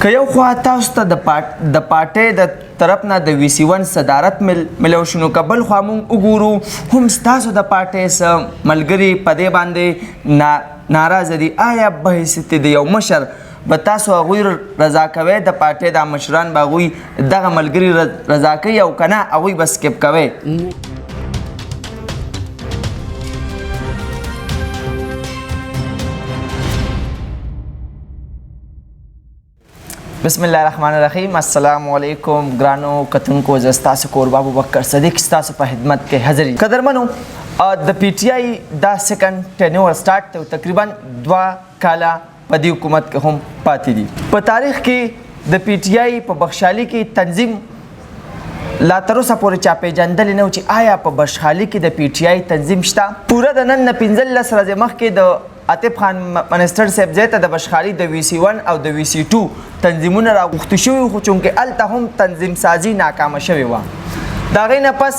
که یو خوا تاسو ته د پارټۍ د طرف نه د VC1 صدارت ملو شو نو که بل خوا موږ وګورو هم ستاسو د پارټۍ څه ملګري په دې باندې ناراضه دي. آیا به حیثیت د یو مشر به تاسو هغوی رضا کوئ د پارټۍ دا مشران به هغوی دغه ملګري رضا کوي او که نه هغوی به سکیپ کوئ؟ بسم الله الرحمن الرحیم. السلام علیکم ګرانو کتونکو، زه ستاسو کوربه ابوبکر صدیق ستاسو په خدمت کې حاضر یم. قدرمنو، د PTI دا سیکنډ ټینور سټارټ ته تقریبا 2 کاله په دې حکومت کې هم پاتې دي. په تاریخ کې د PTI په بخشالي کې تنظیم لا تر اوسه پورې چا پیژندلی نه و چې آیا په بخشالي کې د PTI تنظیم شته. پوره د نن نه 15 ورځې مخکې د عاطف خان منسټر صاحب ځای ته د بشخالي د VC1 او د VC2 تنظیمونه راغوښتي شوي خو چونکې هلته هم تنظیم سازي ناکامه شوې وه. د هغې نه پس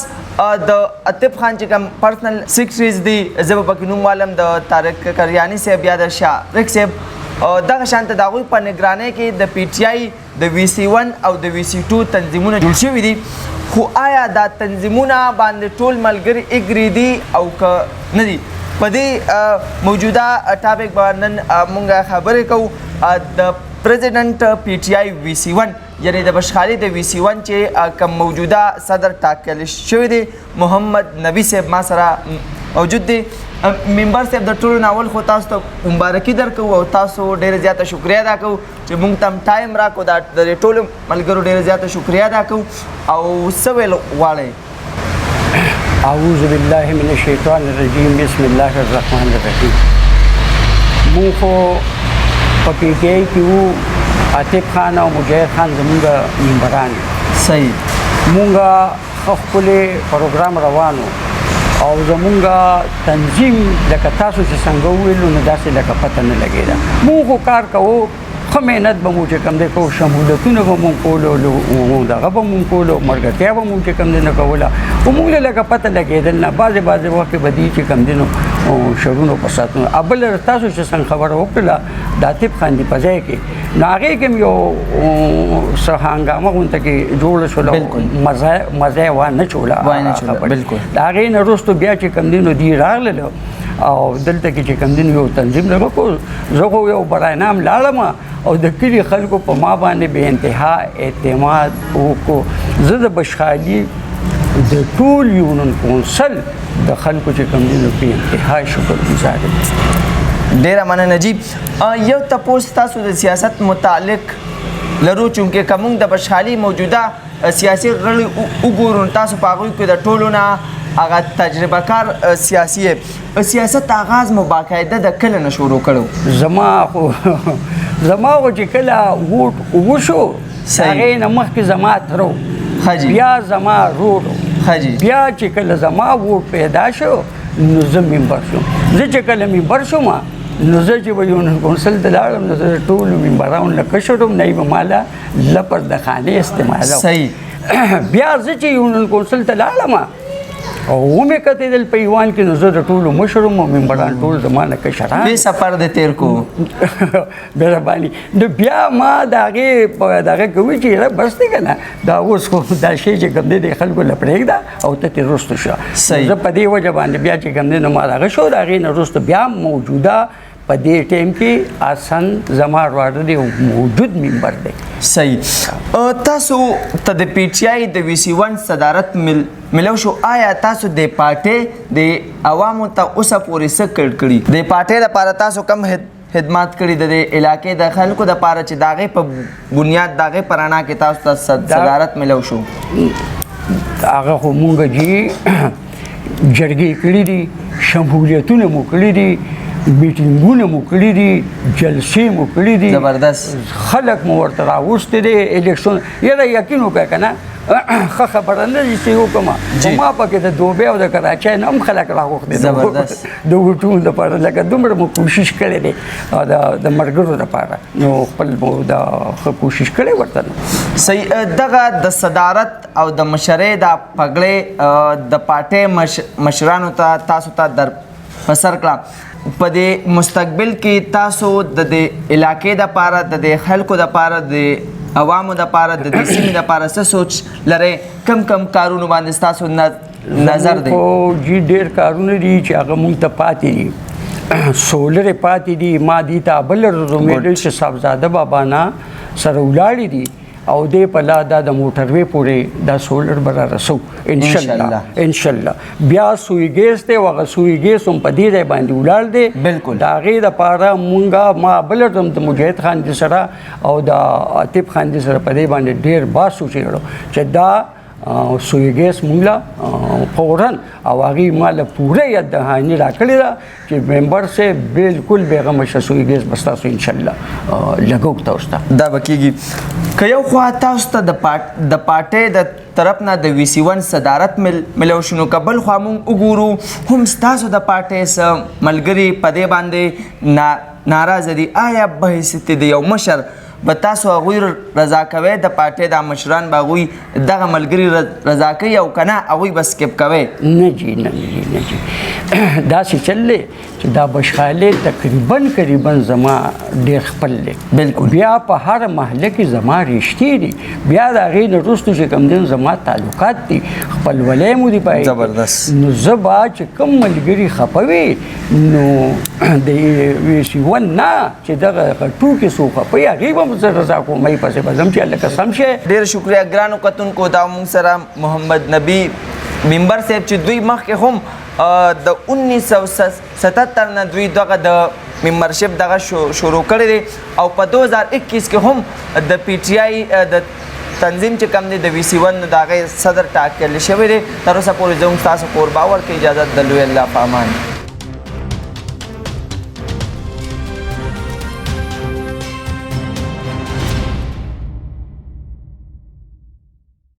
د عاطف خان چې کوم پرسنل سیکرټریز دي، زه به پکې نوم والم د طارق کریاني صاحب یا د شارق صاحب، دغه شانته د هغوی په نګرانۍ کې د PTI د VC1 او د VC2 تنظیمونه جوړ شوي دي. خو آیا دا تنظیمونه باندې ټول ملګري اګري دي او که نه دي؟ په دې موجوده ټاپک باندې نن موږ خبرې کوو. د پریزیډنټ PTI VC1 یعنی د بشخالي د VC1 چې کوم موجوده صدر ټاکل شوی دی محمد نبی صاحب ما سره موجود دی. ممبر صاحب د ټولو ناول خو تاسو ته مبارکي درکوو او تاسو ډېره زیاته شکریه ادا کوو چې موږ ته هم ټایم راکړو. د ټولو ملګرو ډېره زیاته شکریه ادا کوو. او څه ویل غواړئ؟ اعوذ بالله من الشیطان الرجیم، بسم الله الرحمن الرحیم. مونږ خو په PTI کې وو، عاطف خان او مجاهد خان زمونږ ممبران. صحیح. مونږ خپلې پروګرام روانو او زمونږ تنظیم لکه تاسو چې څنګه وویلو نو داسې لکه پته نه لګېده. مونږ خو کار کوو، ښه محنت به مو چې کوم دی کوو، شمولتونه به مونږ کولو، دغه به مونږ کولو، ملګرتیا به مونږ چې کوم دی نه کوله. خو مونږ له لکه پته لګېدل نه، بعضې وخت کې به دي چې کوم دی نو شرونو په ساتنو. بل تاسو چې څنګه خبره وکړله د عاطف خان دی په ځای کې، نو هغې کې هم یو څه هنګامه غونته کې جوړه شوله، مزه یې وانه چوله خبرې. د هغې نه وروستو بیا چې کوم دی نو دوی راغلل او دلته کې چې کوم دی یو تنظیم لرو کو. زه خو یو برای نام لاړم او د کلي خلکو په ما باندې بې انتها اعتماد وکړو. زه د بشخالي د ټول یونین کونسل د خلکو چې کوم دی نو په انتها شکرګزار یم. ډېره مننه جی. یو تپوس تاسو د سیاست متعلق لرو، چونکې که موږ د بشخالي موجوده سیاسي غړي وګورو تاسو په هغوی کې د ټولو نه هغه تجربه کار سیاسي سیاست آغاز مو باقاعده د کله نه شروع کړو؟ زما خو چې کله ووټ وشو هغې نه مخکې زما ترو، بیا زما رورو، بیا چې کله زما ووټ پیدا شو نو زه ممبر شوم. زه چې کله ممبر شوم نو زه چې به یونین کونسل ته لاړم نو زه ټولو ممبرانو نه کشرم، نه یې به ماله لپر د خانې استعمالوم. بیا زه چې یونین کونسل ته لاړم او ومې کتېدل په ایوان کې نو زه د ټولو مشرم او ممبران ټول زما نه کشران. بې سفر د تېر کو مهرباني. نو بیا ما د هغې په دغه کې وایي چې یاره بس دی که نه، دا اوس خو دا شی چې کوم دی د خلکو له پرېږده او ته ترې وروستو شه. زه په دې وجه باندې بیا چې کوم دی نو ما دغه شو. د هغې نه وروسته بیا موجوده په دې ټایم کې حسن زما وراره دی او موجود ممبر دی. صحیح. تاسو ته د PTI د VC1 صدارت ملو شو. آیا تاسو د پارټۍ د عوامو ته اوسه پورې څه کړي؟ د پارټۍ لپاره تاسو کم خدمات کړي د علاقې د خلکو دپاره چې د هغې په بنیاد د هغې په رڼا کې تاسو ته صدارت ملو شو؟ هغه خو مونږ جي جرګې کړي دي، شمولیتونه مو کړي دي، میټینګونه مو کړي دي، جلسې مو کړي دي، زبردست خلک مو ورته راوستي دي. الیکشن یاره یقین وکړه که نه، ښه خبره نه دي چې وکړم. خو ما پکې د دوبۍ او د کراچۍ نه هم خلک راغوښتي د ووټونو لپاره، لکه دومره مو کوشش کړی دی د ملګرو لپاره، نو خپل مو د ښه کوشش کړی ورته. صحیح. دغه د صدارت او د مشرۍ دا پګړۍ د پارټۍ مشرانو ته تاسو ته در په سر کړه. په دې مستقبل کې تاسو د دې علاقې دپاره د دې خلکو دپاره د عوامو دپاره د دې سیمې دپاره څه سوچ لرئ کم کارونو باندې ستاسو نظر دی؟ جی ډېر کارونه دي چې هغه مونږ ته پاتې دي سولر پاتې دي ما دي ته بل رومیډل چې صاحبزاده بابا نه سره ولاړې دي او دې په لا دا د موټروي پورې دا سولر به را رسو انشاءالله بیا سوی ګیس دی هغه سوی ګیس هم په دې ځای باندې ولاړ دی بالکل د هغې دپاره مونږه ما بله هم د مجاهد خان دي سره او د عاطف خان دي سره په دې باندې ډېر بحث وکړو چې دا سوی ګیس مونږ له فوراً او هغې ما له پوره یاد دهاني راکړې ده چې ممبر صاحب بالکل بېغمه شه سوی ګیس به ستاسو انشاءالله لګوو تاسو ته دا به کېږي که یو خوا تاسو ته د پارټۍ د طرف نه د وي سی ون صدارت ملو شو نو که بل خوا مونږ وګورو هم ستاسو د پارټۍ څه ملګري په دې باندې ناراضه دي آیا به حیثیت د یو مشر به تاسو هغوی رضا کوئ د پارټۍ دا مشران به هغوی دغه ملګري رضا کوي او که نه هغوی به سکپ کوئ؟ نه جی داسې چل دی چې دا بشخالي تقریبا زما ډېر خپل دی بالکل بیا په هر محله کې زما رشتې دي بیا د هغې نه وروستو چې کوم دي زما تعلقات دي خپلولی مو دي پای زبردست نو زه به چې کوم ملګري خفه وي نو د وي سی ون نه چې دغه ټوکې څوک خفه وي هغې به زه رضا کوم ای پسې به ځم چې هلکه سم شی ډېر شکریه ګرانو کتونکو دا مونږ سره محمد نبی ممبر صاحب چې دوی مخکې هم د 1977 نه دوی دغه د ممبرشپ دغه شروع کړی دی او په 2021 کې هم د پی ټی آی د تنظیم چې کوم دی د وي سی ون د هغې صدر ټاکل شوی دی تر اوسه پورې زه هم ستاسو کور باور کې اجازت د لوی الله په امان